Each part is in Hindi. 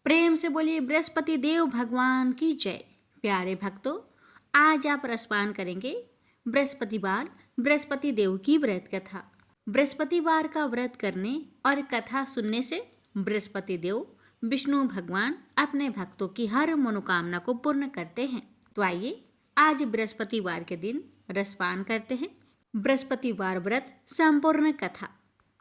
प्रेम से बोलिए बृहस्पति देव भगवान की जय। प्यारे भक्तों, आज आप रसपान करेंगे बृहस्पतिवार बृहस्पति देव की व्रत कथा। बृहस्पतिवार का व्रत करने और कथा सुनने से बृहस्पति देव विष्णु भगवान अपने भक्तों की हर मनोकामना को पूर्ण करते हैं। तो आइए आज बृहस्पतिवार के दिन रसपान करते हैं बृहस्पतिवार व्रत संपूर्ण कथा।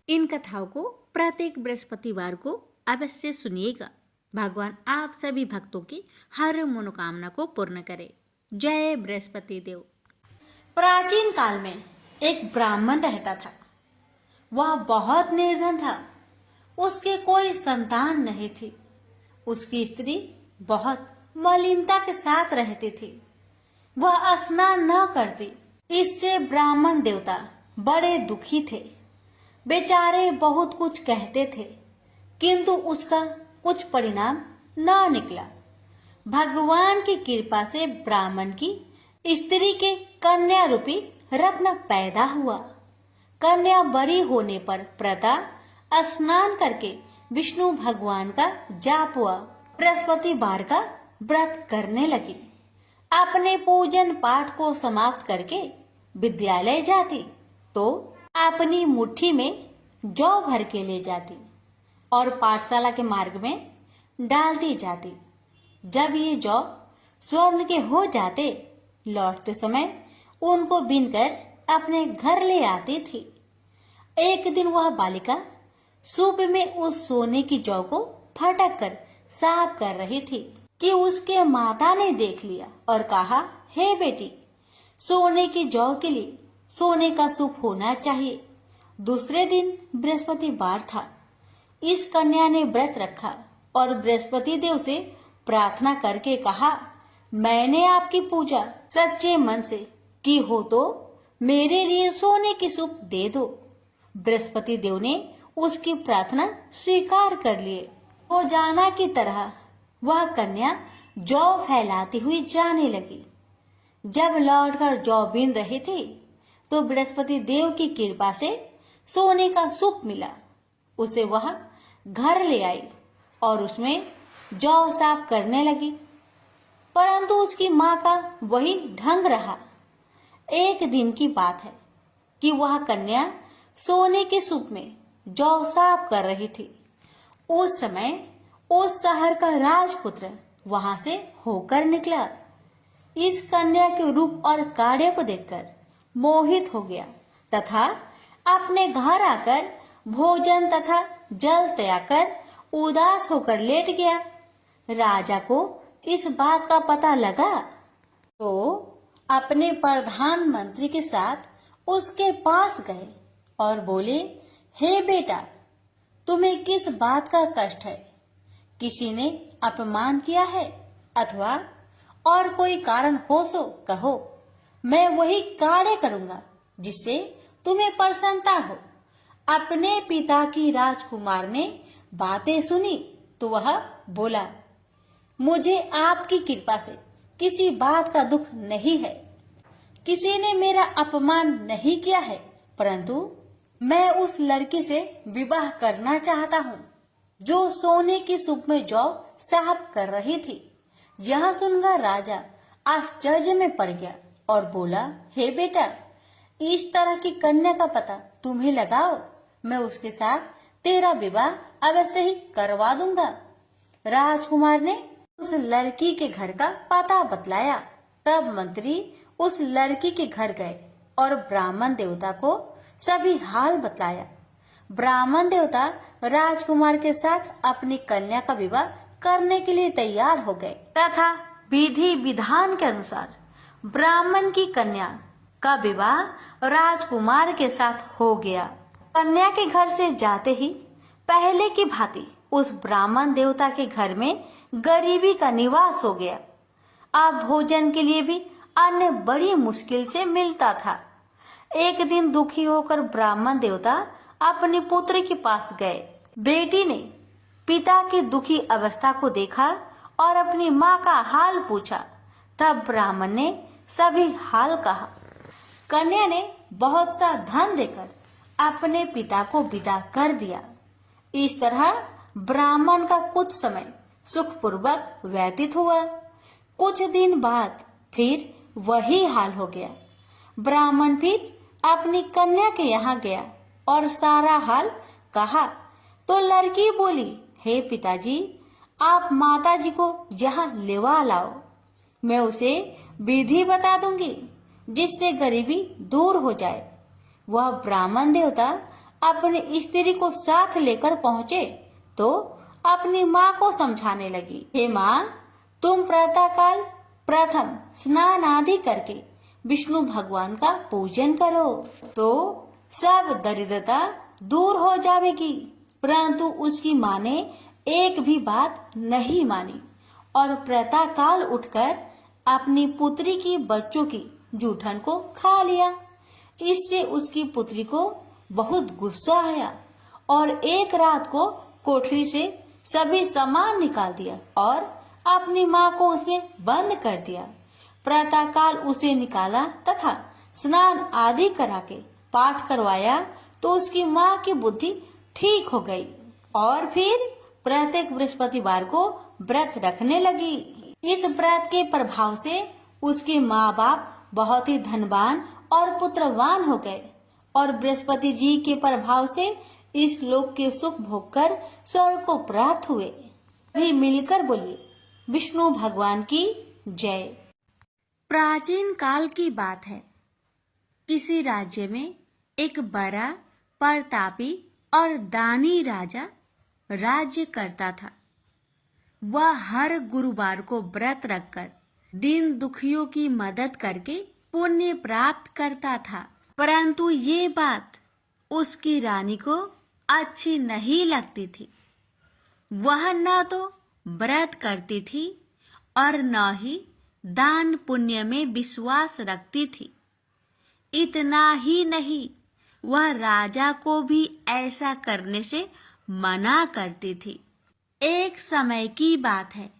इन कथाओं को प्रत्येक बृहस्पतिवार को अवश्य सुनिएगा। भगवान आप सभी भक्तों की हर मनोकामना को पूर्ण करे। जय बृहस्पति देव। प्राचीन काल में एक ब्राह्मण रहता था। वह बहुत निर्धन था। उसके कोई संतान नहीं थी। उसकी स्त्री बहुत मलिनता के साथ रहती थी। वह स्नान न करती। इससे ब्राह्मण देवता बड़े दुखी थे। बेचारे बहुत कुछ कहते थे, किंतु उसका कुछ परिणाम न निकला। भगवान की कृपा से ब्राह्मण की स्त्री के कन्या रूपी रत्न पैदा हुआ। कन्या बड़ी होने पर प्रता स्नान करके विष्णु भगवान का जाप हुआ। बृहस्पतिवार का व्रत करने लगी। अपने पूजन पाठ को समाप्त करके विद्यालय जाती तो अपनी मुट्ठी में जौ भर के ले जाती और पाठशाला के मार्ग में डालती जाती। जब ये जौ स्वर्ण के हो जाते, लौटते समय उनको बीनकर अपने घर ले आती थी। एक दिन वह बालिका सूप में उस सोने की जौ को फटक कर साफ कर रही थी कि उसके माता ने देख लिया और कहा, हे बेटी, सोने की जौ के लिए सोने का सूप होना चाहिए। दूसरे दिन बृहस्पतिवार था। इस कन्या ने व्रत रखा और बृहस्पति देव से प्रार्थना करके कहा, मैंने आपकी पूजा सच्चे मन से की हो तो मेरे लिए सोने की सूप दे दो। बृहस्पति देव ने उसकी प्रार्थना स्वीकार कर लिए। रोजाना की तरह वह कन्या जौ फैलाती हुई जाने लगी। जब लौटकर जौ बीन रही थी तो बृहस्पति देव की कृपा से सोने का सूप मिला। उसे वह घर ले आई और उसमें जौ साफ करने लगी, परंतु उसकी माँ का वही ढंग रहा। एक दिन की बात है कि वह कन्या सोने के सूप में जौ साफ कर रही थी। उस समय उस शहर का राजपुत्र वहां से होकर निकला। इस कन्या के रूप और कार्य को देखकर मोहित हो गया तथा अपने घर आकर भोजन तथा जल त्याग कर उदास होकर लेट गया। राजा को इस बात का पता लगा तो अपने प्रधानमंत्री के साथ उसके पास गए और बोले, हे बेटा, तुम्हें किस बात का कष्ट है? किसी ने अपमान किया है अथवा और कोई कारण हो सो कहो। मैं वही कार्य करूंगा जिससे तुम्हें प्रसन्नता हो। अपने पिता की राजकुमार ने बातें सुनी तो वह बोला, मुझे आपकी कृपा से किसी बात का दुख नहीं है। किसी ने मेरा अपमान नहीं किया है, परंतु मैं उस लड़की से विवाह करना चाहता हूँ जो सोने की सूप में जौ साफ कर रही थी। यह सुनकर राजा आश्चर्य में पड़ गया और बोला, हे बेटा, इस तरह की कन्या का पता तुम्हें लगाओ। मैं उसके साथ तेरा विवाह अवश्य ही करवा दूंगा। राजकुमार ने उस लड़की के घर का पता बतलाया। तब मंत्री उस लड़की के घर गए और ब्राह्मण देवता को सभी हाल बतलाया। ब्राह्मण देवता राजकुमार के साथ अपनी कन्या का विवाह करने के लिए तैयार हो गए तथा विधि विधान के अनुसार ब्राह्मण की कन्या का विवाह राजकुमार के साथ हो गया। कन्या के घर से जाते ही पहले की भांति उस ब्राह्मण देवता के घर में गरीबी का निवास हो गया। अब भोजन के लिए भी अन्न बड़ी मुश्किल से मिलता था। एक दिन दुखी होकर ब्राह्मण देवता अपने पुत्र के पास गए। बेटी ने पिता की दुखी अवस्था को देखा और अपनी माँ का हाल पूछा। तब ब्राह्मण ने सभी हाल कहा। कन्या ने बहुत सा धन देकर अपने पिता को विदा कर दिया। इस तरह ब्राह्मण का कुछ समय सुखपूर्वक व्यतीत हुआ। कुछ दिन बाद फिर वही हाल हो गया। ब्राह्मण फिर अपनी कन्या के यहाँ गया और सारा हाल कहा तो लड़की बोली, हे पिताजी, आप माताजी को यहाँ लेवा लाओ, मैं उसे विधि बता दूंगी जिससे गरीबी दूर हो जाए। वह ब्राह्मण देवता अपनी स्त्री को साथ लेकर पहुँचे तो अपनी माँ को समझाने लगी, हे माँ, तुम प्रातःकाल प्रथम स्नान आदि करके विष्णु भगवान का पूजन करो तो सब दरिद्रता दूर हो जाएगी। परंतु उसकी माँ ने एक भी बात नहीं मानी और प्रातःकाल उठकर अपनी पुत्री की बच्चों की जूठन को खा लिया। इससे उसकी पुत्री को बहुत गुस्सा आया और एक रात को कोठरी से सभी सामान निकाल दिया और अपनी माँ को उसमें बंद कर दिया। प्रातःकाल उसे निकाला तथा स्नान आदि करा के पाठ करवाया तो उसकी माँ की बुद्धि ठीक हो गई और फिर प्रत्येक बृहस्पतिवार को व्रत रखने लगी। इस व्रत के प्रभाव से उसके माँ बाप बहुत ही धनवान और पुत्रवान हो गए और बृहस्पति जी के प्रभाव से इस लोक के सुख भोग कर स्वर्ग को प्राप्त हुए। भी मिलकर बोलिए, विष्णु भगवान की जय। प्राचीन काल की बात है। किसी राज्य में एक बड़ा प्रतापी और दानी राजा राज्य करता था। वह हर गुरुवार को व्रत रखकर दीन दुखियों की मदद करके पुण्य प्राप्त करता था। परंतु ये बात उसकी रानी को अच्छी नहीं लगती थी। वह न तो व्रत करती थी और न ही दान पुण्य में विश्वास रखती थी। इतना ही नहीं, वह राजा को भी ऐसा करने से मना करती थी। एक समय की बात है,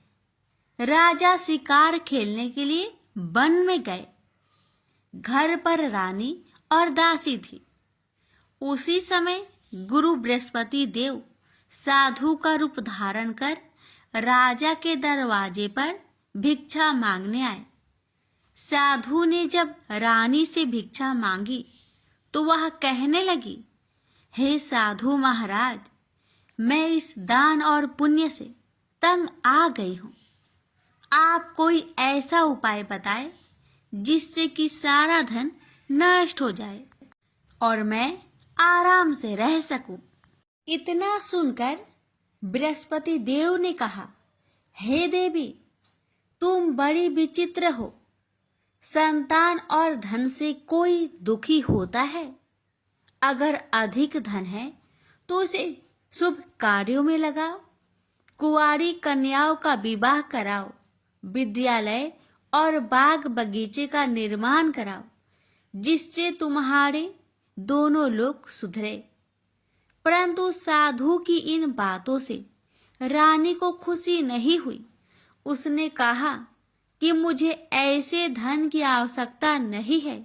राजा शिकार खेलने के लिए वन में गए। घर पर रानी और दासी थी। उसी समय गुरु बृहस्पति देव साधु का रूप धारण कर राजा के दरवाजे पर भिक्षा मांगने आए। साधु ने जब रानी से भिक्षा मांगी तो वह कहने लगी, हे साधु महाराज, मैं इस दान और पुण्य से तंग आ गई हूँ। आप कोई ऐसा उपाय बताए जिससे कि सारा धन नष्ट हो जाए और मैं आराम से रह सकूं। इतना सुनकर बृहस्पति देव ने कहा, हे देवी, तुम बड़ी विचित्र हो। संतान और धन से कोई दुखी होता है? अगर अधिक धन है तो उसे शुभ कार्यों में लगाओ, कुंवारी कन्याओं का विवाह कराओ, विद्यालय और बाग बगीचे का निर्माण कराओ, जिससे तुम्हारे दोनों लोग सुधरे। परंतु साधु की इन बातों से रानी को खुशी नहीं हुई। उसने कहा कि मुझे ऐसे धन की आवश्यकता नहीं है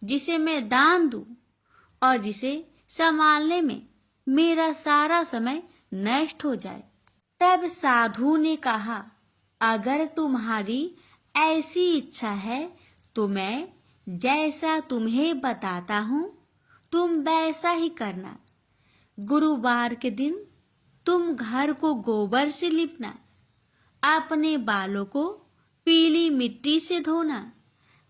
जिसे मैं दान दूं और जिसे संभालने में मेरा सारा समय नष्ट हो जाए। तब साधु ने कहा, अगर तुम्हारी ऐसी इच्छा है तो मैं जैसा तुम्हें बताता हूँ तुम वैसा ही करना। गुरुवार के दिन तुम घर को गोबर से लिपना, अपने बालों को पीली मिट्टी से धोना,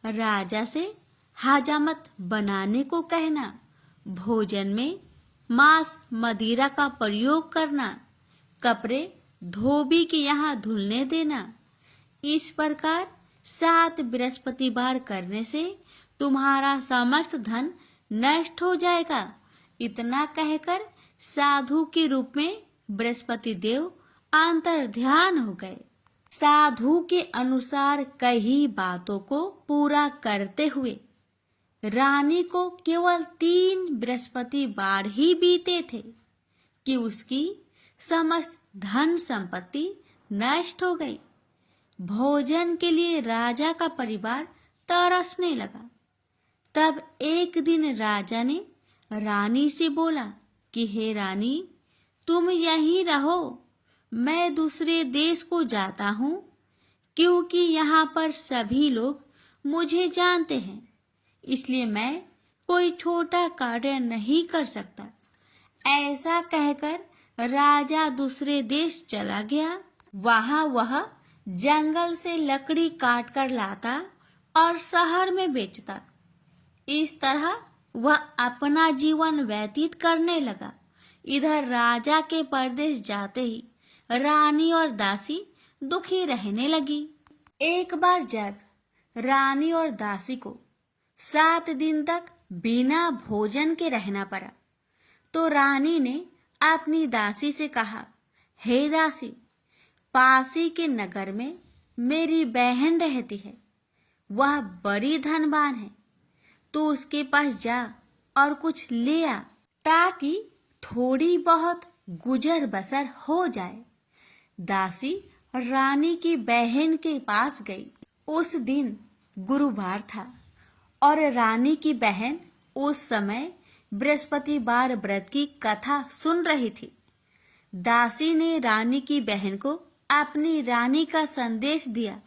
राजा से हजामत बनाने को कहना, भोजन में मांस मदिरा का प्रयोग करना, कपड़े धोबी के यहाँ धुलने देना। इस प्रकार 7 बृहस्पतिवार करने से तुम्हारा समस्त धन नष्ट हो जाएगा। इतना कहकर साधु के रूप में बृहस्पति देव अंतर ध्यान हो गए। साधु के अनुसार कई बातों को पूरा करते हुए रानी को केवल 3 बृहस्पतिवार ही बीते थे कि उसकी समस्त धन संपत्ति नष्ट हो गई। भोजन के लिए राजा का परिवार तरसने लगा। तब एक दिन राजा ने रानी से बोला कि हे रानी, तुम यहीं रहो, मैं दूसरे देश को जाता हूँ क्योंकि यहाँ पर सभी लोग मुझे जानते हैं, इसलिए मैं कोई छोटा कार्य नहीं कर सकता। ऐसा कहकर राजा दूसरे देश चला गया। वहाँ वह जंगल से लकड़ी काट कर लाता और शहर में बेचता। इस तरह वह अपना जीवन व्यतीत करने लगा। इधर राजा के परदेश जाते ही रानी और दासी दुखी रहने लगी। एक बार जब रानी और दासी को 7 दिन तक बिना भोजन के रहना पड़ा, तो रानी ने अपनी दासी से कहा, हे दासी, पासी के नगर में मेरी बहन रहती है। वह बड़ी धनवान है। तो उसके पास जा और कुछ ले आ, ताकि थोड़ी बहुत गुजर बसर हो जाए। दासी रानी की बहन के पास गई। उस दिन गुरुवार था और रानी की बहन उस समय बृहस्पतिवार व्रत की कथा सुन रही थी। दासी ने रानी की बहन को अपनी रानी का संदेश दिया,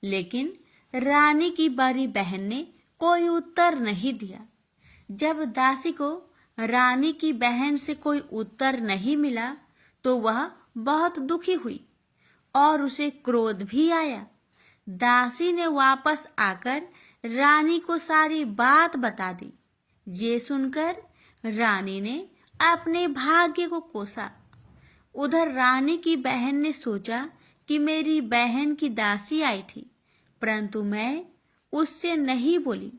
लेकिन रानी की बड़ी बहन ने कोई उत्तर नहीं दिया। जब दासी को रानी की बहन से कोई उत्तर नहीं मिला, तो वह बहुत दुखी हुई और उसे क्रोध भी आया। दासी ने वापस आकर रानी को सारी बात बता दी। ये सुनकर रानी ने अपने भाग्य को कोसा। उधर रानी की बहन ने सोचा कि मेरी बहन की दासी आई थी, परंतु मैं उससे नहीं बोली,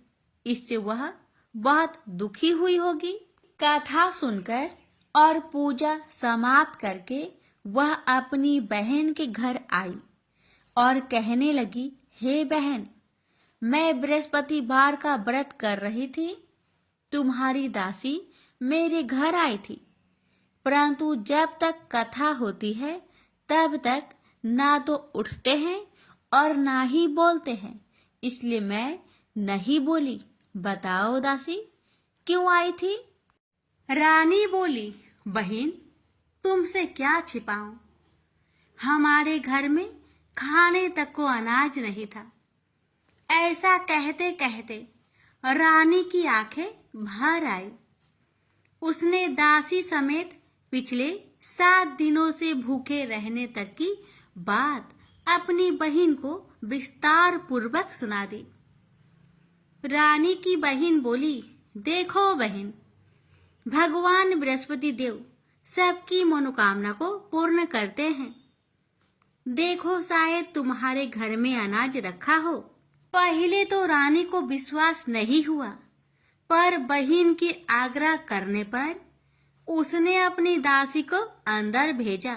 इससे वह बहुत दुखी हुई होगी। कथा सुनकर और पूजा समाप्त करके वह अपनी बहन के घर आई और कहने लगी, हे बहन, मैं बृहस्पतिवार का व्रत कर रही थी। तुम्हारी दासी मेरे घर आई थी, परंतु जब तक कथा होती है तब तक ना तो उठते हैं और ना ही बोलते हैं, इसलिए मैं नहीं बोली। बताओ दासी, क्यों आई थी? रानी बोली, बहन, तुमसे क्या छिपाऊं? हमारे घर में खाने तक को अनाज नहीं था। ऐसा कहते कहते रानी की आंखें भर आई। उसने दासी समेत पिछले 7 दिनों से भूखे रहने तक की बात अपनी बहन को विस्तार पूर्वक सुना दी। रानी की बहन बोली, देखो बहन, भगवान बृहस्पति देव सबकी मनोकामना को पूर्ण करते हैं। देखो, शायद तुम्हारे घर में अनाज रखा हो। पहले तो रानी को विश्वास नहीं हुआ, पर बहन के आग्रह करने पर उसने अपनी दासी को अंदर भेजा,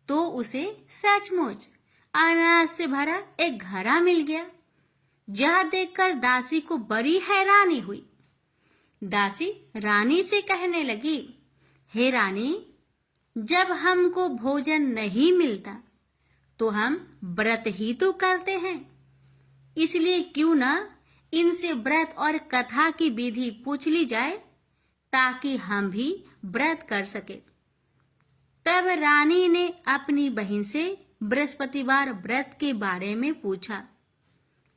तो उसे सचमुच अनाज से भरा एक घड़ा मिल गया। यह देखकर दासी को बड़ी हैरानी हुई। दासी रानी से कहने लगी, हे रानी, जब हमको भोजन नहीं मिलता तो हम व्रत ही तो करते हैं, इसलिए क्यों ना इनसे व्रत और कथा की विधि पूछ ली जाए, ताकि हम भी व्रत कर सके। तब रानी ने अपनी बहन से बृहस्पतिवार व्रत के बारे में पूछा।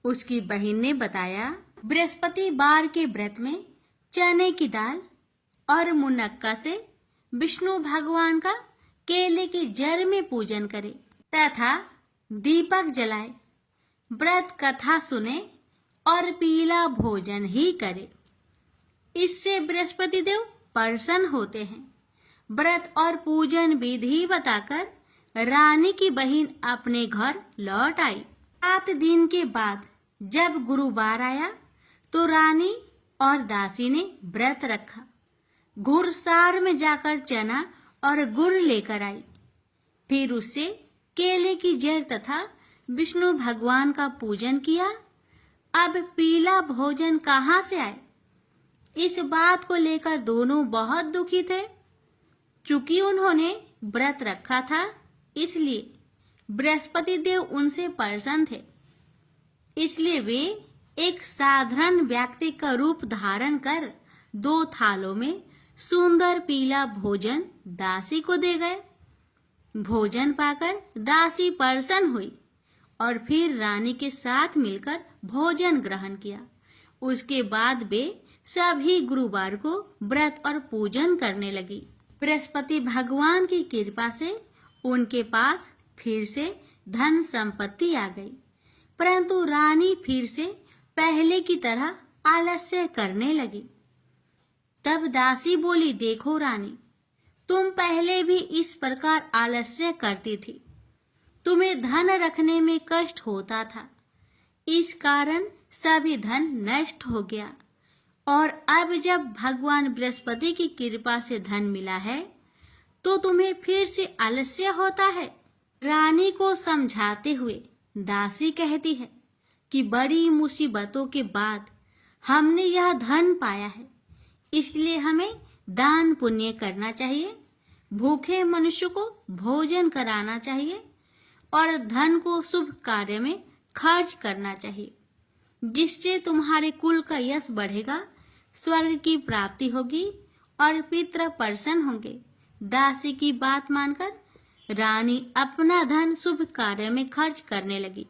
उसकी बहन ने बताया, बृहस्पतिवार के व्रत में चने की दाल और मुनक्का से विष्णु भगवान का केले के जड़ में पूजन करे तथा दीपक जलाए, व्रत कथा सुने और पीला भोजन ही करे। इससे बृहस्पति देव प्रसन्न होते हैं। व्रत और पूजन विधि बताकर रानी की बहन अपने घर लौट आई। 7 दिन के बाद जब गुरुवार आया तो रानी और दासी ने व्रत रखा। घुड़सार में जाकर चना और गुड़ लेकर आई। फिर उससे केले की जड़ तथा विष्णु भगवान का पूजन किया। अब पीला भोजन कहाँ से आए? इस बात को लेकर दोनों बहुत दुखी थे। चूंकि उन्होंने व्रत रखा था, इसलिए बृहस्पति देव उनसे प्रसन्न थे। इसलिए वे एक साधारण व्यक्ति का रूप धारण कर 2 थालों में सुंदर पीला भोजन दासी को दे गए। भोजन पाकर दासी प्रसन्न हुई और फिर रानी के साथ मिलकर भोजन ग्रहण किया। उसके बाद वे सभी गुरुवार को व्रत और पूजन करने लगी। बृहस्पति भगवान की कृपा से उनके पास फिर से धन संपत्ति आ गई, परंतु रानी फिर से पहले की तरह आलस्य करने लगी। तब दासी बोली, देखो रानी, तुम पहले भी इस प्रकार आलस्य करती थी। तुम्हें धन रखने में कष्ट होता था, इस कारण सभी धन नष्ट हो गया, और अब जब भगवान बृहस्पति की कृपा से धन मिला है तो तुम्हें फिर से आलस्य होता है। रानी को समझाते हुए दासी कहती है कि बड़ी मुसीबतों के बाद हमने यह धन पाया है, इसलिए हमें दान पुण्य करना चाहिए, भूखे मनुष्य को भोजन कराना चाहिए और धन को शुभ कार्य में खर्च करना चाहिए, जिससे तुम्हारे कुल का यश बढ़ेगा, स्वर्ग की प्राप्ति होगी और पितृ प्रसन्न होंगे। दासी की बात मानकर रानी अपना धन शुभ कार्य में खर्च करने लगी,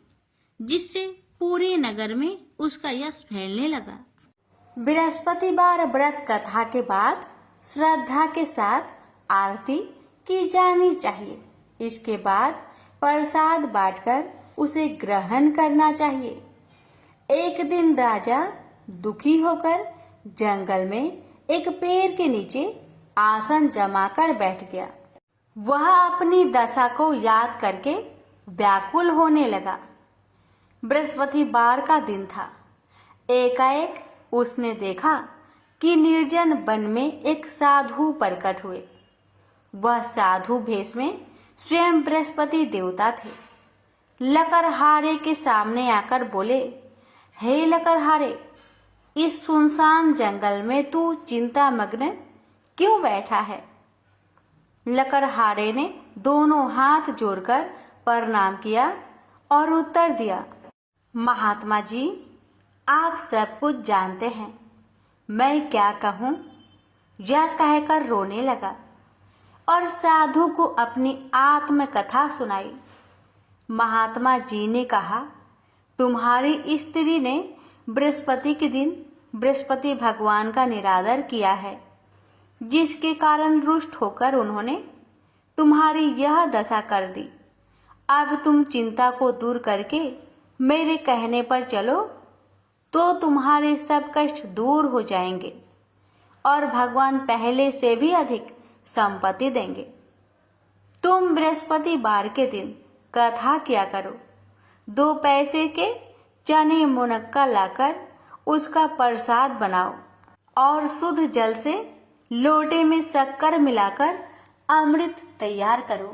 जिससे पूरे नगर में उसका यश फैलने लगा। बृहस्पतिवार व्रत कथा के बाद श्रद्धा के साथ आरती की जानी चाहिए। इसके बाद प्रसाद बांटकर उसे ग्रहण करना चाहिए। एक दिन राजा दुखी होकर जंगल में एक पेड़ के नीचे आसन जमाकर बैठ गया। वह अपनी दशा को याद करके व्याकुल होने लगा। बृहस्पतिवार का दिन था। एकाएक उसने देखा कि निर्जन वन में एक साधु प्रकट हुए। वह साधु भेष में स्वयं बृहस्पति देवता थे। लकड़हारे के सामने आकर बोले, हे लकड़हारे, इस सुनसान जंगल में तू चिंता मग्न क्यों बैठा है? लकड़हारे ने दोनों हाथ जोड़कर प्रणाम किया और उत्तर दिया, महात्मा जी, आप सब कुछ जानते हैं, मैं क्या कहूँ? यह कहकर रोने लगा और साधु को अपनी आत्मकथा सुनाई। महात्मा जी ने कहा, तुम्हारी स्त्री ने बृहस्पति के दिन बृहस्पति भगवान का निरादर किया है, जिसके कारण रुष्ट होकर उन्होंने तुम्हारी यह दशा कर दी। अब तुम चिंता को दूर करके मेरे कहने पर चलो तो तुम्हारे सब कष्ट दूर हो जाएंगे और भगवान पहले से भी अधिक संपत्ति देंगे। तुम बृहस्पतिवार के दिन कथा किया करो। 2 पैसे के चने मुनक्का लाकर उसका प्रसाद बनाओ और शुद्ध जल से लोटे में शक्कर मिलाकर अमृत तैयार करो।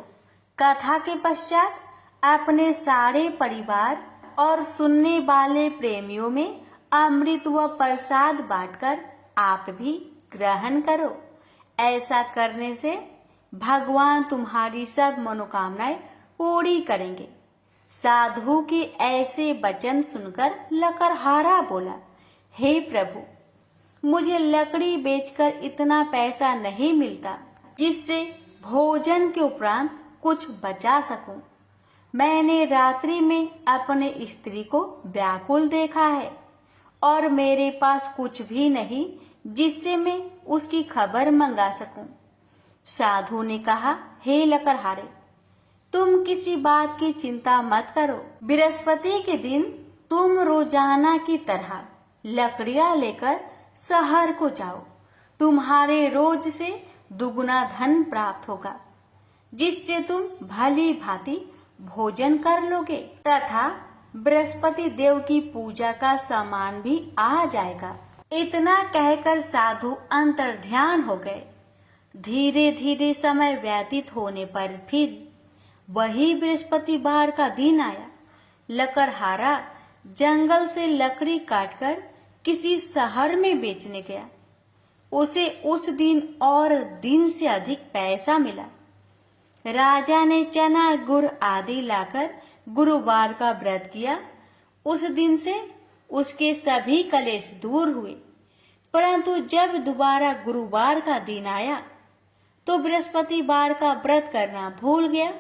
कथा के पश्चात अपने सारे परिवार और सुनने वाले प्रेमियों में अमृत व प्रसाद बांटकर आप भी ग्रहण करो। ऐसा करने से भगवान तुम्हारी सब मनोकामनाएं पूरी करेंगे। साधु के ऐसे वचन सुनकर लकड़हारा बोला, हे प्रभु, मुझे लकड़ी बेचकर इतना पैसा नहीं मिलता जिससे भोजन के उपरांत कुछ बचा सकूं। मैंने रात्रि में अपने स्त्री को व्याकुल देखा है और मेरे पास कुछ भी नहीं जिससे मैं उसकी खबर मंगा सकूं। साधु ने कहा, हे लकड़हारे, तुम किसी बात की चिंता मत करो। बृहस्पति के दिन तुम रोजाना की तरह लकड़ियां लेकर शहर को जाओ। तुम्हारे रोज से दुगुना धन प्राप्त होगा, जिससे तुम भली भांति भोजन कर लोगे तथा बृहस्पति देव की पूजा का सामान भी आ जाएगा। इतना कहकर साधु अंतर्ध्यान हो गए। धीरे धीरे समय व्यतीत होने पर फिर वही बृहस्पतिवार का दिन आया। लकड़हारा जंगल से लकड़ी काटकर किसी शहर में बेचने गया। उसे उस दिन और दिन से अधिक पैसा मिला। राजा ने चना गुड़ आदि लाकर गुरुवार का व्रत किया। उस दिन से उसके सभी कलेश दूर हुए। परंतु जब दोबारा गुरुवार का दिन आया तो बृहस्पतिवार का व्रत करना भूल गया।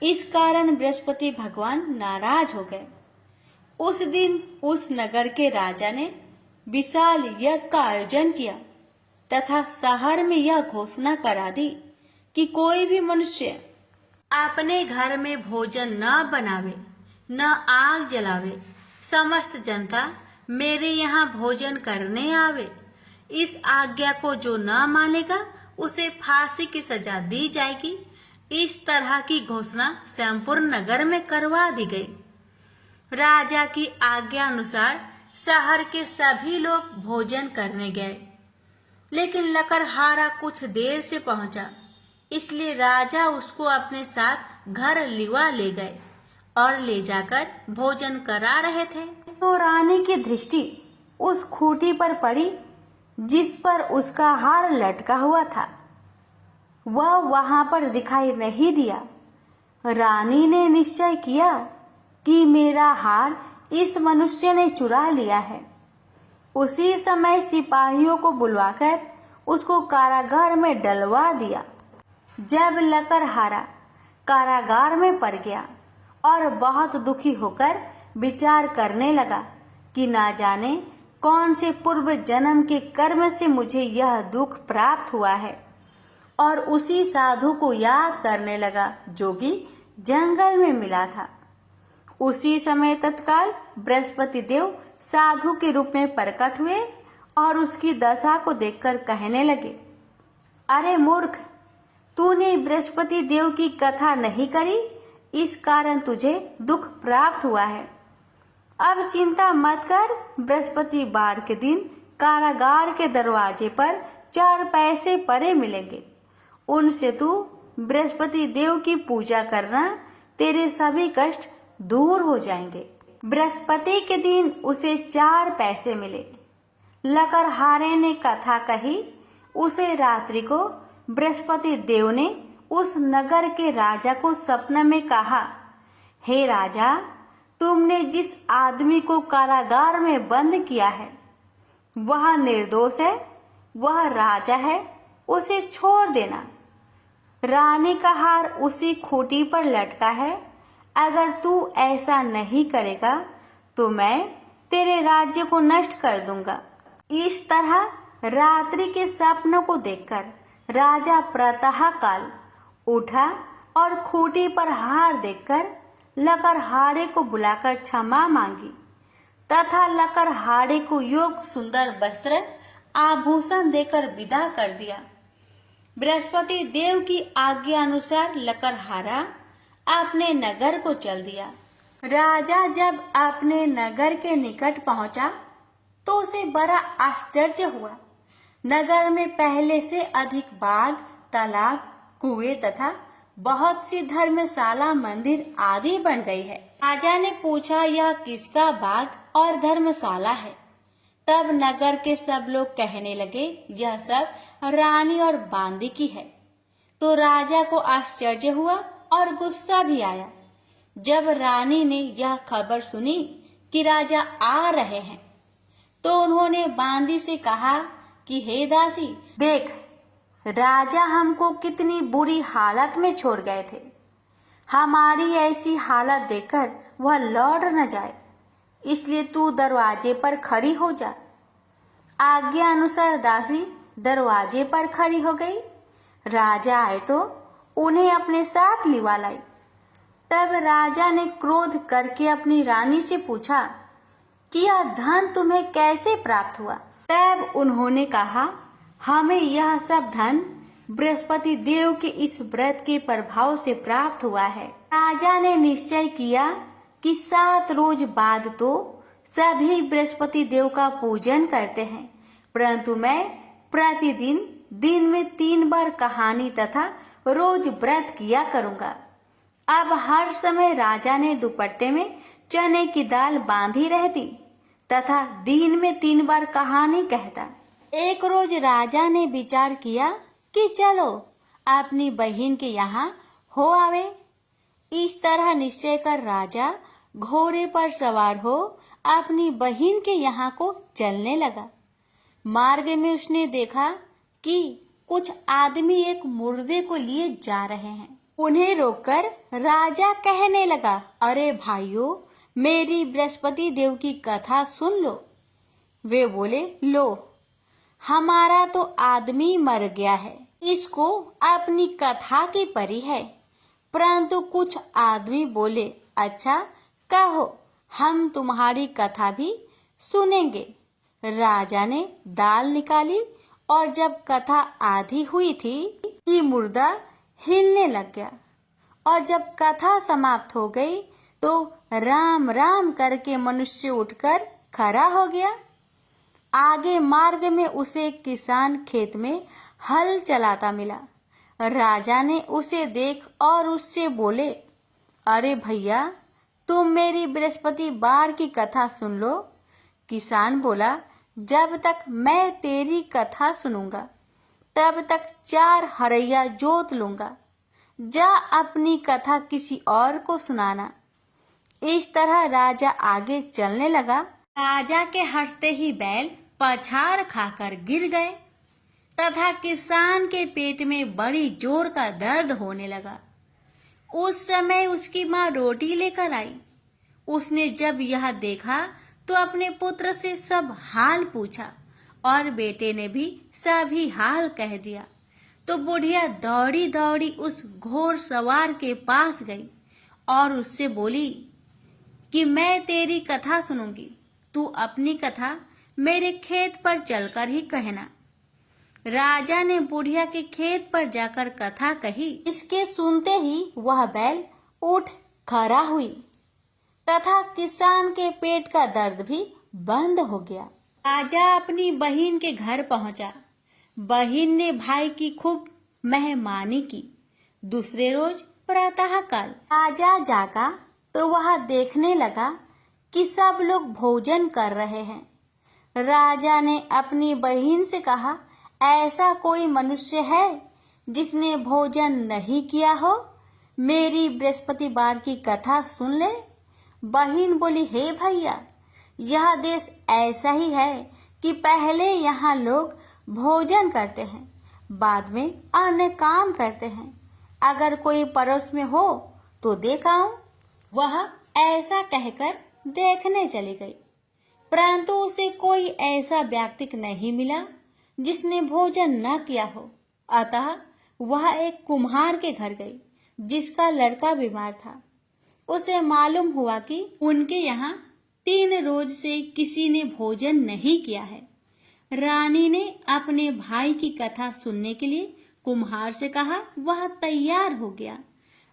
इस कारण बृहस्पति भगवान नाराज हो गए। उस दिन उस नगर के राजा ने विशाल यज्ञ का आयोजन किया तथा शहर में यह घोषणा करा दी कि कोई भी मनुष्य अपने घर में भोजन न बनावे, न आग जलावे। समस्त जनता मेरे यहाँ भोजन करने आवे। इस आज्ञा को जो न मानेगा उसे फांसी की सजा दी जाएगी। इस तरह की घोषणा संपूर्ण नगर में करवा दी गई। राजा की आज्ञा अनुसार शहर के सभी लोग भोजन करने गए, लेकिन लकड़हारा कुछ देर से पहुंचा, इसलिए राजा उसको अपने साथ घर लिवा ले गए और ले जाकर भोजन करा रहे थे। तो रानी की दृष्टि उस खूंटी पर पड़ी जिस पर उसका हार लटका हुआ था। वह वहां पर दिखाई नहीं दिया। रानी ने निश्चय किया कि मेरा हार इस मनुष्य ने चुरा लिया है। उसी समय सिपाहियों को बुलवाकर उसको कारागार में डलवा दिया। जब लकड़हारा कारागार में पड़ गया और बहुत दुखी होकर विचार करने लगा कि ना जाने कौन से पूर्व जन्म के कर्म से मुझे यह दुख प्राप्त हुआ है, और उसी साधु को याद करने लगा जो कि जंगल में मिला था। उसी समय तत्काल बृहस्पति देव साधु के रूप में प्रकट हुए और उसकी दशा को देखकर कहने लगे, अरे मूर्ख, तूने बृहस्पति देव की कथा नहीं करी, इस कारण तुझे दुख प्राप्त हुआ है। अब चिंता मत कर। बृहस्पतिवार के दिन कारागार के दरवाजे पर 4 पैसे पड़े मिलेंगे। उनसे तू बृहस्पति देव की पूजा करना, तेरे सभी कष्ट दूर हो जाएंगे। बृहस्पति के दिन उसे 4 पैसे मिले। लकड़हारे ने कथा कही। उसे रात्रि को बृहस्पति देव ने उस नगर के राजा को सपने में कहा, हे राजा, तुमने जिस आदमी को कारागार में बंद किया है वह निर्दोष है, वह राजा है, उसे छोड़ देना। रानी का हार उसी खूंटी पर लटका है। अगर तू ऐसा नहीं करेगा तो मैं तेरे राज्य को नष्ट कर दूंगा। इस तरह रात्रि के सपनों को देखकर राजा प्रातः काल उठा और खूंटी पर हार देखकर लकड़हारे को बुलाकर क्षमा मांगी तथा लकड़हारे को योग्य सुंदर वस्त्र आभूषण देकर विदा कर दिया। बृहस्पति देव की आज्ञा अनुसार लकड़हारा अपने नगर को चल दिया। राजा जब अपने नगर के निकट पहुंचा तो उसे बड़ा आश्चर्य हुआ। नगर में पहले से अधिक बाग, तालाब, कुएं तथा बहुत सी धर्मशाला, मंदिर आदि बन गई है। राजा ने पूछा, यह किसका बाग और धर्मशाला है? तब नगर के सब लोग कहने लगे, यह सब रानी और बांदी की है। तो राजा को आश्चर्य हुआ और गुस्सा भी आया। जब रानी ने यह खबर सुनी कि राजा आ रहे हैं तो उन्होंने बांदी से कहा कि हे दासी, देख, राजा हमको कितनी बुरी हालत में छोड़ गए थे। हमारी ऐसी हालत देखकर वह लौट न जाए, इसलिए तू दरवाजे पर खड़ी हो जा। आज्ञा अनुसार दासी दरवाजे पर खड़ी हो गई। राजा आए तो उन्हें अपने साथ लिवा लाई। तब राजा ने क्रोध करके अपनी रानी से पूछा कि यह धन तुम्हें कैसे प्राप्त हुआ? तब उन्होंने कहा, हमें यह सब धन बृहस्पति देव के इस व्रत के प्रभाव से प्राप्त हुआ है। राजा ने निश्चय किया कि 7 रोज बाद तो सभी बृहस्पति देव का पूजन करते हैं, परंतु मैं प्रतिदिन दिन में 3 बार कहानी तथा रोज व्रत किया करूंगा। अब हर समय राजा ने दुपट्टे में चने की दाल बांधी रहती तथा दिन में 3 बार कहानी कहता। एक रोज राजा ने विचार किया कि चलो अपनी बहन के यहाँ हो आवे। इस तरह निश्चय कर राजा घोड़े पर सवार हो अपनी बहन के यहाँ को चलने लगा। मार्ग में उसने देखा कि कुछ आदमी एक मुर्दे को लिए जा रहे हैं। उन्हें रोककर राजा कहने लगा, अरे भाइयों, मेरी बृहस्पति देव की कथा सुन लो। वे बोले, लो, हमारा तो आदमी मर गया है, इसको अपनी कथा की परी है। परंतु कुछ आदमी बोले, अच्छा कहो, हम तुम्हारी कथा भी सुनेंगे। राजा ने दाल निकाली और जब कथा आधी हुई थी कि मुर्दा हिलने लग गया, और जब कथा समाप्त हो गई तो राम राम करके मनुष्य उठकर खड़ा हो गया। आगे मार्ग में उसे एक किसान खेत में हल चलाता मिला। राजा ने उसे देख और उससे बोले, अरे भैया, तुम मेरी बृहस्पतिवार की कथा सुन लो। किसान बोला, जब तक मैं तेरी कथा सुनूंगा तब तक 4 हरैया जोत लूंगा। जा अपनी कथा किसी और को सुनाना। इस तरह राजा आगे चलने लगा। राजा के हंसते ही बैल पछाड़ खाकर गिर गए तथा किसान के पेट में बड़ी जोर का दर्द होने लगा। उस समय उसकी माँ रोटी लेकर आई। उसने जब यह देखा तो अपने पुत्र से सब हाल पूछा और बेटे ने भी सभी हाल कह दिया। तो बुढ़िया दौड़ी दौड़ी उस घोड़ सवार के पास गई और उससे बोली कि मैं तेरी कथा सुनूंगी, तू अपनी कथा मेरे खेत पर चलकर ही कहना। राजा ने बुढ़िया के खेत पर जाकर कथा कही। इसके सुनते ही वह बैल उठ खड़ा हुई तथा किसान के पेट का दर्द भी बंद हो गया। राजा अपनी बहन के घर पहुंचा। बहन ने भाई की खूब मेहमानी की। दूसरे रोज प्रातःकाल राजा जागा तो वह देखने लगा कि सब लोग भोजन कर रहे हैं। राजा ने अपनी बहन से कहा, ऐसा कोई मनुष्य है जिसने भोजन नहीं किया हो? मेरी बृहस्पतिवार की कथा सुन ले। बहन बोली, हे भैया, यह देश ऐसा ही है कि पहले यहाँ लोग भोजन करते हैं, बाद में अन्य काम करते हैं। अगर कोई पड़ोस में हो तो देख आऊं। वह ऐसा कहकर देखने चली गई, परंतु उसे कोई ऐसा व्यक्ति नहीं मिला जिसने भोजन न किया हो। अतः वह एक कुम्हार के घर गई जिसका लड़का बीमार था। उसे मालूम हुआ कि उनके यहाँ 3 रोज से किसी ने भोजन नहीं किया है। रानी ने अपने भाई की कथा सुनने के लिए कुम्हार से कहा। वह तैयार हो गया।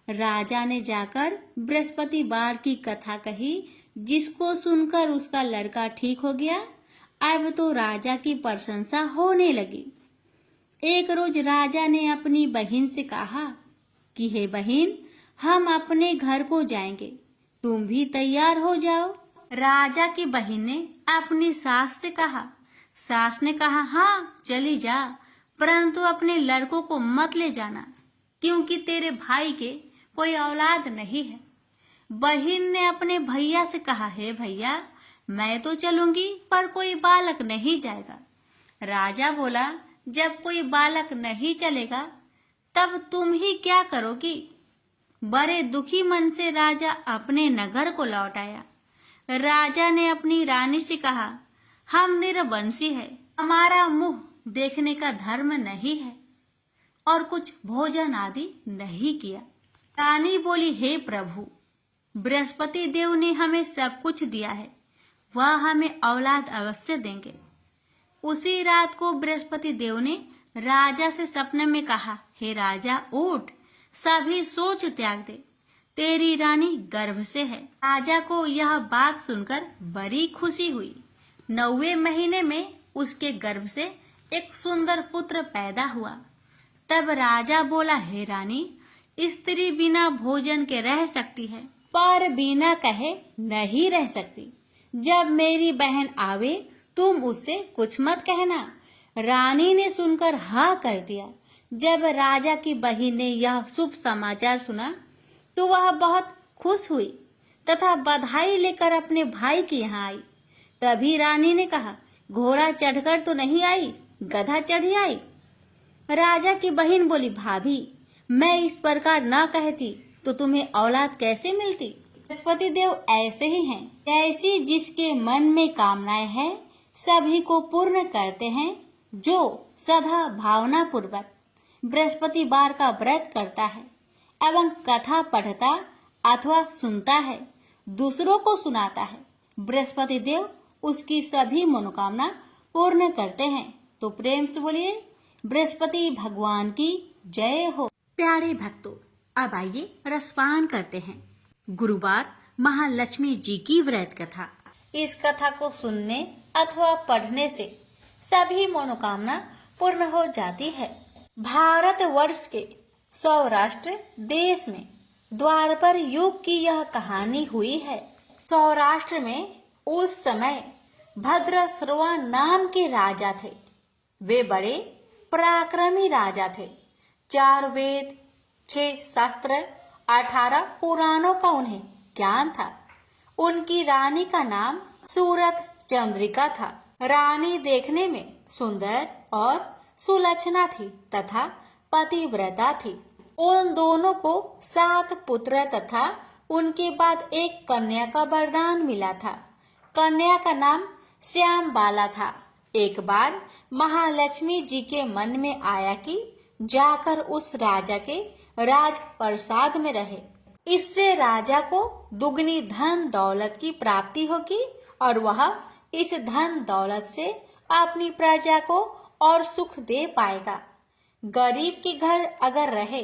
राजा ने जाकर बृहस्पतिवार की कथा कही, जिसको सुनकर उसका लड़का ठीक हो गया। अब तो राजा की प्रशंसा होने लगी। एक रोज राजा ने अपनी बहन से कहा कि हे बहन, हम अपने घर को जाएंगे, तुम भी तैयार हो जाओ। राजा की बहन ने अपनी सास से कहा। सास ने कहा, हाँ चली जा, परंतु अपने लड़कों को मत ले जाना, क्योंकि तेरे भाई के कोई औलाद नहीं है। बहन ने अपने भैया से कहा, हे भैया, मैं तो चलूंगी पर कोई बालक नहीं जाएगा। राजा बोला, जब कोई बालक नहीं चलेगा तब तुम ही क्या करोगी? बड़े दुखी मन से राजा अपने नगर को लौट आया। राजा ने अपनी रानी से कहा, हम निरवंशी है, हमारा मुंह देखने का धर्म नहीं है और कुछ भोजन आदि नहीं किया। रानी बोली, हे प्रभु, बृहस्पति देव ने हमें सब कुछ दिया है, वह हमें औलाद अवश्य देंगे। उसी रात को बृहस्पति देव ने राजा से सपने में कहा, हे राजा, उठ, सभी सोच त्याग दे, तेरी रानी गर्भ से है। राजा को यह बात सुनकर बड़ी खुशी हुई। 9वें महीने में उसके गर्भ से एक सुंदर पुत्र पैदा हुआ। तब राजा बोला, हे रानी, स्त्री बिना भोजन के रह सकती है, पर बिना कहे नहीं रह सकती। जब मेरी बहन आवे तुम उससे कुछ मत कहना। रानी ने सुनकर हाँ कर दिया। जब राजा की बहन ने यह शुभ समाचार सुना तो वह बहुत खुश हुई तथा बधाई लेकर अपने भाई के यहाँ आई। तभी रानी ने कहा, घोड़ा चढ़कर तो नहीं आई, गधा चढ़ी आई। राजा की बहन बोली, भाभी, मैं इस प्रकार न कहती तो तुम्हें औलाद कैसे मिलती। बृहस्पति देव ऐसे ही हैं, ऐसी जिसके मन में कामनाएं हैं सभी को पूर्ण करते हैं। जो सदा भावना पूर्वक बृहस्पतिवार का व्रत करता है एवं कथा पढ़ता अथवा सुनता है, दूसरों को सुनाता है, बृहस्पति देव उसकी सभी मनोकामना पूर्ण करते हैं। तो प्रेम से बोलिए बृहस्पति भगवान की जय हो। प्यारे भक्तों, अब आइए रसपान करते हैं गुरुवार महालक्ष्मी जी की व्रत कथा। इस कथा को सुनने अथवा पढ़ने से सभी मनोकामना पूर्ण हो जाती है। भारत वर्ष के सौराष्ट्र देश में द्वापर युग की यह कहानी हुई है। सौराष्ट्र में उस समय भद्रश्रवा नाम के राजा थे। वे बड़े पराक्रमी राजा थे। 4 वेद, 6 शास्त्र, 18 पुराणों का उन्हें ज्ञान था। उनकी रानी का नाम सूरत चंद्रिका था। रानी देखने में सुंदर और सुलक्षणा थी तथा पतिव्रता थी। उन दोनों को 7 पुत्र तथा उनके बाद एक कन्या का वरदान मिला था। कन्या का नाम श्याम बाला था। एक बार महालक्ष्मी जी के मन में आया कि जाकर उस राजा के राज प्रसाद में रहे। इससे राजा को दुगनी धन दौलत की प्राप्ति होगी और वह इस धन दौलत से अपनी प्रजा को और सुख दे पाएगा। गरीब के घर अगर रहे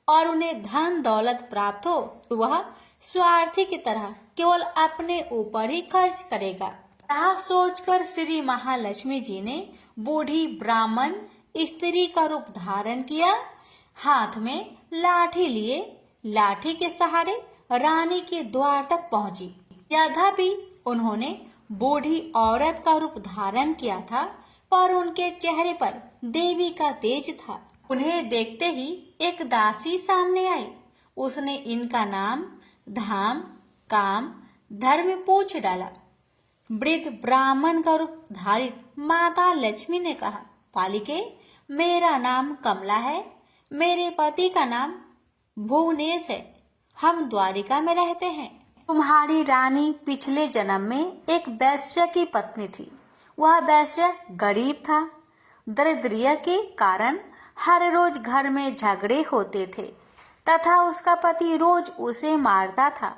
और उन्हें धन दौलत प्राप्त हो तो वह स्वार्थी की तरह केवल अपने ऊपर ही खर्च करेगा। यह सोचकर श्री महालक्ष्मी जी ने बूढ़ी ब्राह्मण स्त्री का रूप धारण किया। हाथ में लाठी लिए लाठी के सहारे रानी के द्वार तक पहुंची। यद्यपि उन्होंने बूढ़ी औरत का रूप धारण किया था, पर उनके चेहरे पर देवी का तेज था। उन्हें देखते ही एक दासी सामने आई। उसने इनका नाम, धाम, काम, धर्म पूछ डाला। वृद्ध ब्राह्मण का रूप धारित माता लक्ष्मी ने कहा, पालिके, मेरा नाम कमला है। मेरे पति का नाम भुवनेश है। हम द्वारिका में रहते हैं। तुम्हारी रानी पिछले जन्म में एक वैश्य की पत्नी थी। वह वैश्य गरीब था। दरिद्र के कारण हर रोज घर में झगड़े होते थे तथा उसका पति रोज उसे मारता था।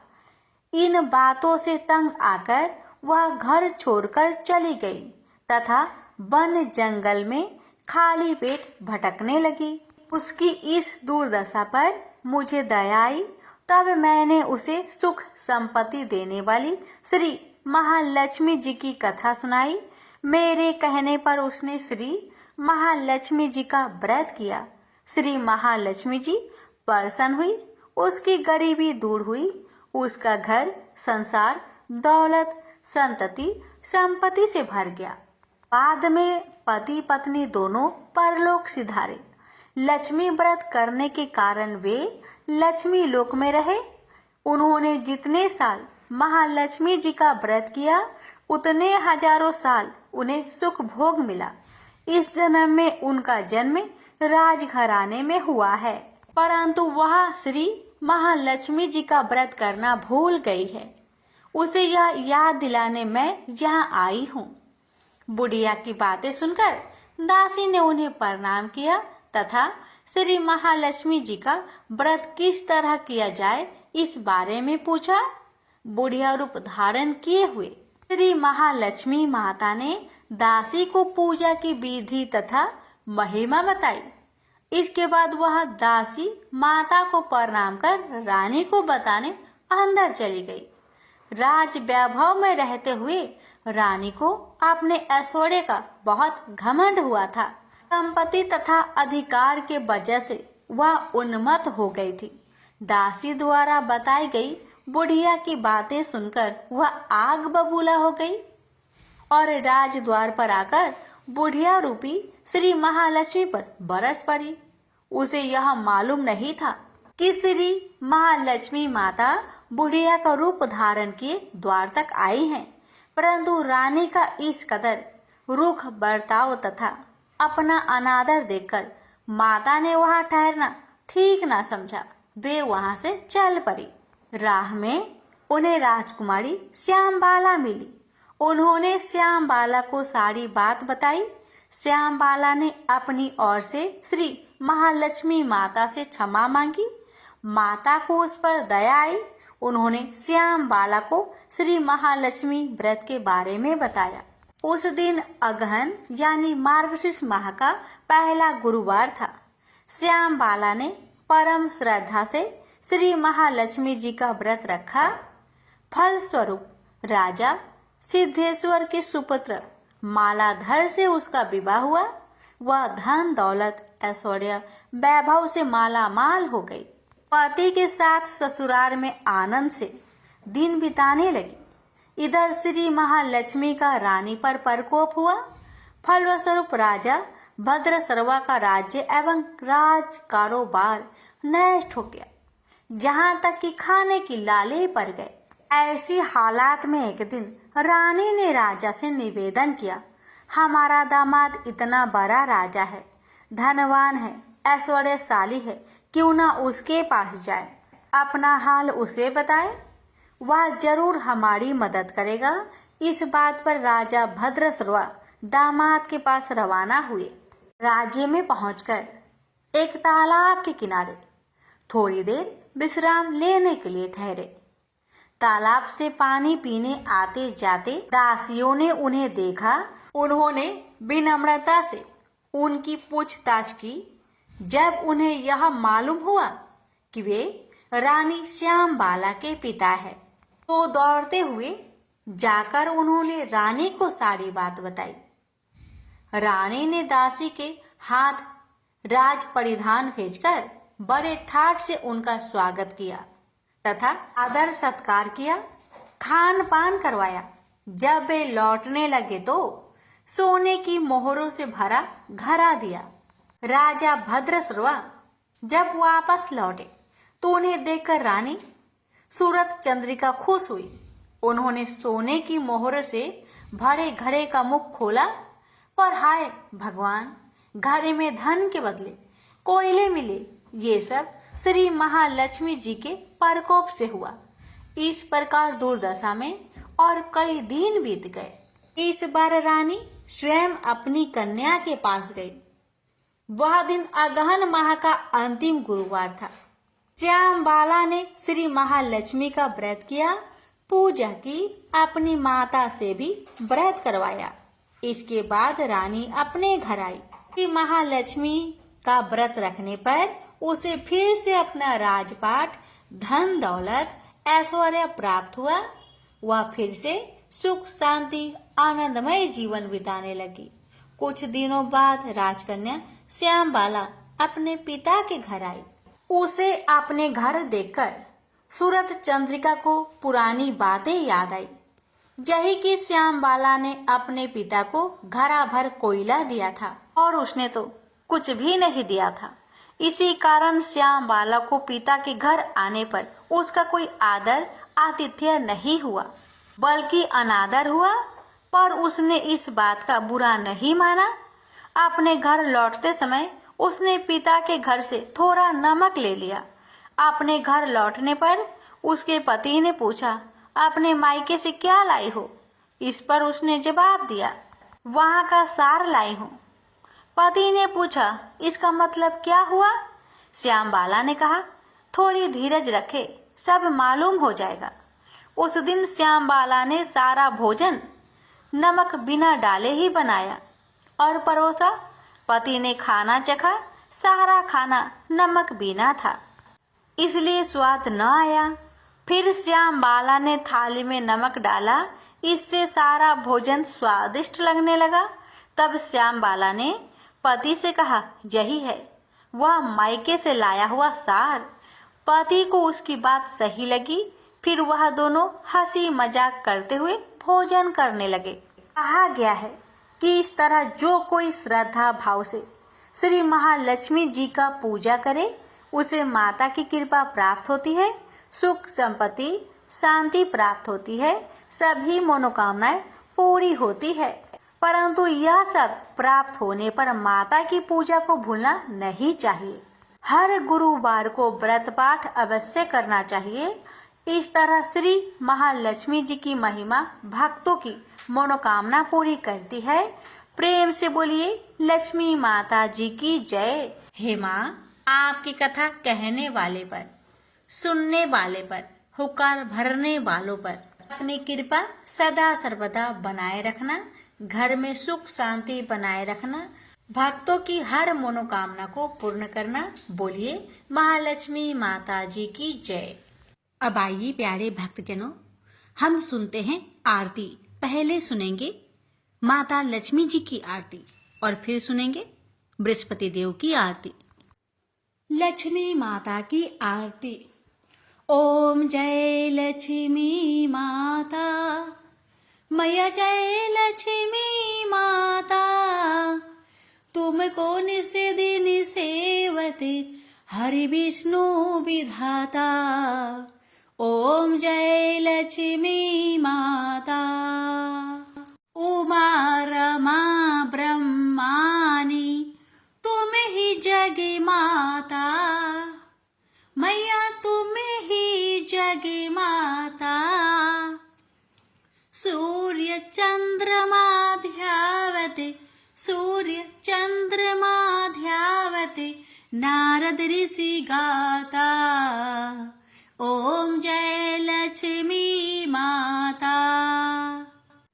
इन बातों से तंग आकर वह घर छोड़कर चली गई तथा वन जंगल में खाली पेट भटकने लगी। उसकी इस दुर्दशा पर मुझे दया आई। तब मैंने उसे सुख संपत्ति देने वाली श्री महालक्ष्मी जी की कथा सुनाई। मेरे कहने पर उसने श्री महालक्ष्मी जी का व्रत किया। श्री महालक्ष्मी जी प्रसन्न हुई। उसकी गरीबी दूर हुई। उसका घर संसार दौलत संतति संपत्ति से भर गया। बाद में पति पत्नी दोनों परलोक सिधारे। लक्ष्मी व्रत करने के कारण वे लक्ष्मी लोक में रहे। उन्होंने जितने साल महालक्ष्मी जी का व्रत किया उतने हजारों साल उन्हें सुख भोग मिला। इस जन्म में उनका जन्म राजघराने में हुआ है, परंतु वह श्री महालक्ष्मी जी का व्रत करना भूल गई है। उसे यह याद दिलाने मैं यहाँ आई हूँ। बुढ़िया की बातें सुनकर दासी ने उन्हें प्रणाम किया तथा श्री महालक्ष्मी जी का व्रत किस तरह किया जाए इस बारे में पूछा। बुढ़िया रूप धारण किए हुए श्री महालक्ष्मी माता ने दासी को पूजा की विधि तथा महिमा बताई। इसके बाद वह दासी माता को प्रणाम कर रानी को बताने अंदर चली गई। राज वैभव में रहते हुए रानी को अपने ऐश्वर्य का बहुत घमंड हुआ था। संपत्ति तथा अधिकार के वजह से वह उन्मत्त हो गई थी। दासी द्वारा बताई गई बुढ़िया की बातें सुनकर वह आग बबूला हो गई और राजद्वार पर आकर बुढ़िया रूपी श्री महालक्ष्मी पर बरस पड़ी। उसे यह मालूम नहीं था कि श्री महालक्ष्मी माता बुढ़िया का रूप धारण किए द्वार तक आई हैं, परंतु रानी का इस कदर रुख बर्ताव तथा अपना अनादर देखकर माता ने वहां ठहरना ठीक ना समझा, वे वहां से चल पड़ी। राह में उन्हें राजकुमारी श्यामबाला मिली। उन्होंने श्यामबाला को सारी बात बताई। श्यामबाला ने अपनी ओर से श्री महालक्ष्मी माता से क्षमा मांगी। माता को उस पर दया आई। उन्होंने श्यामबाला को श्री महालक्ष्मी व्रत के बारे में बताया। उस दिन अगहन यानी मार्गशीर्ष माह का पहला गुरुवार था। श्यामबाला ने परम श्रद्धा से श्री महालक्ष्मी जी का व्रत रखा। फलस्वरूप राजा सिद्धेश्वर के सुपुत्र मालाधर से उसका विवाह हुआ। वह धन दौलत ऐश्वर्य वैभव से माला माल हो गई। पति के साथ ससुराल में आनंद से दिन बिताने लगी। इधर श्री महालक्ष्मी का रानी पर प्रकोप हुआ। फलस्वरूप राजा भद्रसर्वा का राज्य एवं राज कारोबार नष्ट हो गया, जहाँ तक कि खाने की लाले पड़ गए। ऐसी हालात में एक दिन रानी ने राजा से निवेदन किया, हमारा दामाद इतना बड़ा राजा है, धनवान है, ऐश्वर्यशाली है, क्यों ना उसके पास जाए, अपना हाल उसे बताए, वह जरूर हमारी मदद करेगा। इस बात पर राजा भद्रसर्वा दामाद के पास रवाना हुए। राज्य में पहुंचकर एक तालाब के किनारे थोड़ी देर विश्राम लेने के लिए ठहरे। तालाब से पानी पीने आते जाते दासियों ने उन्हें देखा। उन्होंने विनम्रता से उनकी पूछताछ की। जब उन्हें यह मालूम हुआ कि वे रानी श्यामबाला के पिता है, तो दौड़ते हुए जाकर उन्होंने रानी को सारी बात बताई। रानी ने दासी के हाथ राज परिधान भेजकर बड़े ठाट से उनका स्वागत किया तथा आदर सत्कार किया, खान पान करवाया। जब वे लौटने लगे तो सोने की मोहरों से भरा घड़ा दिया। राजा भद्रसर्वा जब वापस लौटे तो उन्हें देखकर रानी सूरत चंद्रिका खुश हुई। उन्होंने सोने की मोहर से भरे घड़े का मुख खोला, पर हाय भगवान, घड़े में धन के बदले कोयले मिले। ये सब श्री महालक्ष्मी जी के प्रकोप से हुआ। इस प्रकार दुर्दशा में और कई दिन बीत गए। इस बार रानी स्वयं अपनी कन्या के पास गई। वह दिन अगहन माह का अंतिम गुरुवार था। श्यामबाला ने श्री महालक्ष्मी का व्रत किया, पूजा की, अपनी माता से भी व्रत करवाया। इसके बाद रानी अपने घर आई। श्री महालक्ष्मी का व्रत रखने पर उसे फिर से अपना राजपाट, धन दौलत, ऐश्वर्य प्राप्त हुआ। वह फिर से सुख शांति आनंदमय जीवन बिताने लगी। कुछ दिनों बाद राजकन्या श्यामबाला अपने पिता के घर आई। उसे अपने घर देखकर सूरत चंद्रिका को पुरानी बातें याद आई। यही कि श्यामबाला ने अपने पिता को घड़ा भर कोयला दिया था और उसने तो कुछ भी नहीं दिया था। इसी कारण श्यामबाला को पिता के घर आने पर उसका कोई आदर आतिथ्य नहीं हुआ, बल्कि अनादर हुआ। पर उसने इस बात का बुरा नहीं माना। अपने घर लौटते समय उसने पिता के घर से थोड़ा नमक ले लिया। अपने घर लौटने पर उसके पति ने पूछा, अपने मायके से क्या लाई हो? इस पर उसने जवाब दिया, वहाँ का सार लाई हूँ। पति ने पूछा, इसका मतलब क्या हुआ? श्यामबाला ने कहा, थोड़ी धीरज रखे, सब मालूम हो जाएगा। उस दिन श्यामबाला ने सारा भोजन नमक बिना डाले ही बनाया और परोसा। पति ने खाना चखा, सारा खाना नमक बिना था, इसलिए स्वाद न आया। फिर श्यामबाला ने थाली में नमक डाला, इससे सारा भोजन स्वादिष्ट लगने लगा। तब श्यामबाला ने पति से कहा, यही है वह मायके से लाया हुआ सार। पति को उसकी बात सही लगी। फिर वह दोनों हंसी मजाक करते हुए भोजन करने लगे। कहा गया है कि इस तरह जो कोई श्रद्धा भाव से श्री महालक्ष्मी जी का पूजा करे, उसे माता की कृपा प्राप्त होती है, सुख संपत्ति शांति प्राप्त होती है, सभी मनोकामनाएं पूरी होती है। परंतु यह सब प्राप्त होने पर माता की पूजा को भूलना नहीं चाहिए। हर गुरुवार को व्रत पाठ अवश्य करना चाहिए। इस तरह श्री महालक्ष्मी जी की महिमा भक्तों की मनोकामना पूरी करती है। प्रेम से बोलिए लक्ष्मी माता जी की जय। हे माँ, आपकी कथा कहने वाले पर, सुनने वाले पर, हुक्कार भरने वालों पर अपनी कृपा सदा सर्वदा बनाए रखना, घर में सुख शांति बनाए रखना, भक्तों की हर मनोकामना को पूर्ण करना। बोलिए महालक्ष्मी माता जी की जय। अब आइए प्यारे भक्तजनों, हम सुनते हैं आरती। पहले सुनेंगे माता लक्ष्मी जी की आरती और फिर सुनेंगे बृहस्पति देव की आरती। लक्ष्मी माता की आरती। ओम जय लक्ष्मी माता, मैया जय लक्ष्मी माता, तुमको निस दिन सेवते हरि विष्णु विधाता। ओम जय लक्ष्मी माता। उमा रमा ब्रह्मानी तुम ही जग माता, मैया तुम ही जग माता। सूर्य चंद्रमा ध्यावते, सूर्य चंद्रमा ध्यावते, नारद ऋषि गाता। ओम जय लक्ष्मी माता।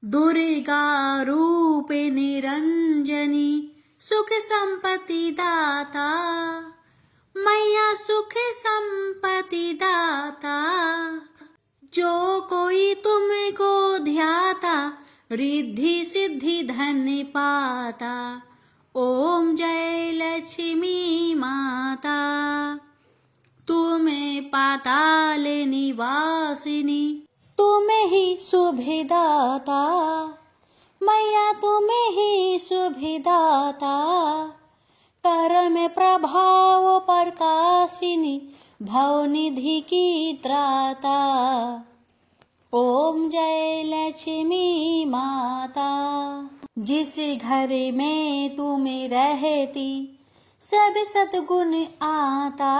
दुर्गा रूप निरंजनी, सुख संपत्ति दाता, मैया सुख संपत्ति दाता। जो कोई तुमको ध्याता, रिद्धि सिद्धि धन पाता। ओम जय लक्ष्मी माता। तुम्हें पाताल निवासिनी, तुम्हें ही शुभदाता, मैया तुम्हें ही शुभदाता। कर्म प्रभाव प्रकाशिनी, भवनिधि की त्राता। ओम जय लक्ष्मी माता। जिस घर में तुम रहती, सब सद्गुण आता,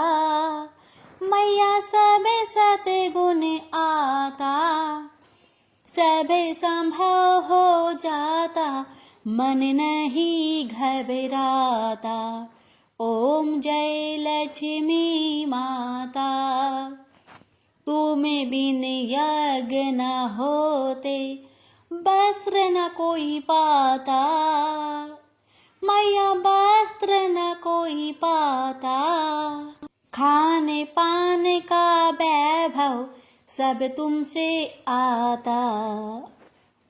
मैया सब सद्गुण आता। सब संभव हो जाता, मन नहीं घबराता। ओम जय लक्ष्मी माता। तुम बिन यज्ञ न होते, वस्त्र न कोई पाता, मैया वस्त्र न कोई पाता। खाने पाने का वैभव सब तुमसे आता।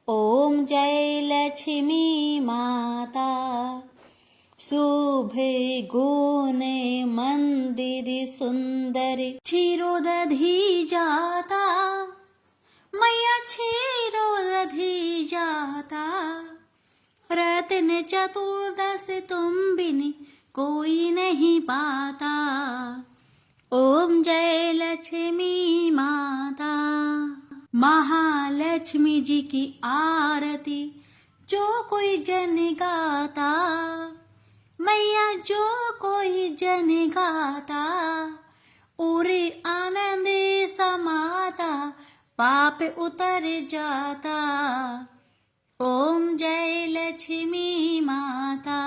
ओम जय लक्ष्मी माता। शुभ गुण मंदिर सुंदर, क्षीरोदधि जाता, मैया क्षीरोदधि जाता। रत्न चतुर्दश तुम बिन कोई नहीं पाता। ओम जय लक्ष्मी माता। महालक्ष्मी जी की आरती जो कोई जन गाता, मैया जो कोई जन गाता। उरे आनंद समाता, पाप उतर जाता। ओम जय लक्ष्मी माता।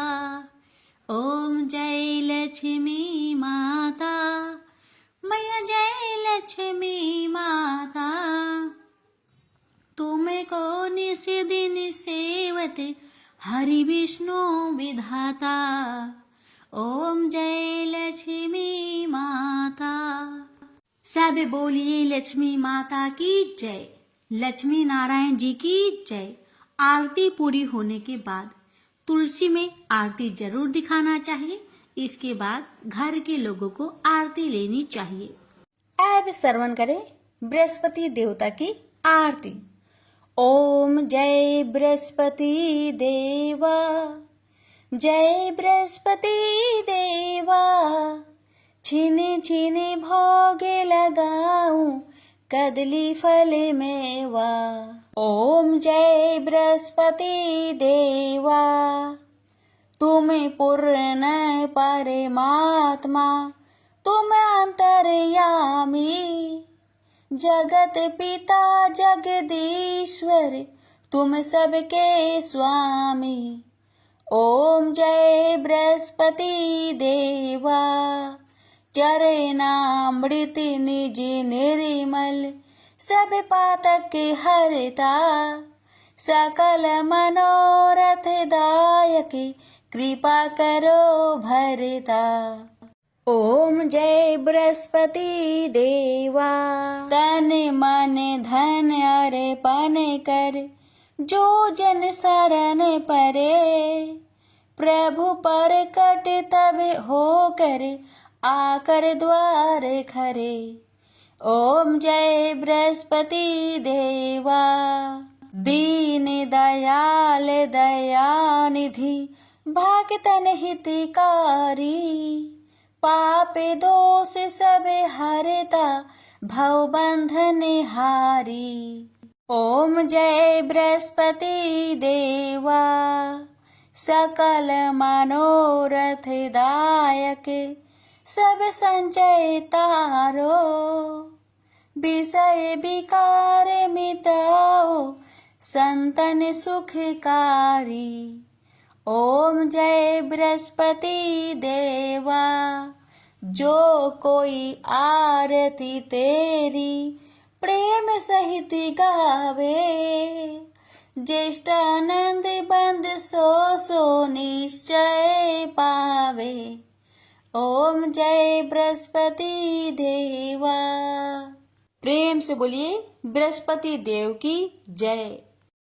ओम जय लक्ष्मी माता, मैया जय लक्ष्मी माता। तुमको निस दिन सेवते हरि विष्णु विधाता। ओम जय लक्ष्मी माता। सब बोलिए लक्ष्मी माता की जय। लक्ष्मी नारायण जी की जय। आरती पूरी होने के बाद तुलसी में आरती जरूर दिखाना चाहिए। इसके बाद घर के लोगों को आरती लेनी चाहिए। अब श्रवण करें बृहस्पति देवता की आरती। ओम जय बृहस्पति देवा, जय बृहस्पति देवा। छीने छीने भोगे लगाऊं, कदली फल मेवा। ओम जय बृहस्पति देवा। तुम पूर्ण परमात्मा, तुम अंतर्यामी, जगत पिता जगदीश्वर, तुम सबके स्वामी। ओम जय बृहस्पति देवा, चरणामृत निज निर्मल, सब पातक हरता, सकल मनोरथ दायक, कृपा करो भरता। ओम जय बृहस्पति देवा, तन मन धन अर्पण कर, जो जन शरण परे, प्रभु पर कट तब होकर, आकर द्वार खरे। ओम जय बृहस्पति देवा, दीन दयाल दयानिधि, भक्तन हितकारी, पाप दोष सब हरता, भव बंधन हारी। ओम जय बृहस्पति देवा, सकल मनोरथ दायक, सब संचय तारो, विषय विकार मिटाओ, संतन सुखकारी। ओम जय बृहस्पति देवा, जो कोई आरती तेरी, प्रेम सहित गावे, ज्येष्ठ आनंद बंद सो निश्चय पावे। ओम जय बृहस्पति देवा। प्रेम से बोलिए बृहस्पति देव की जय।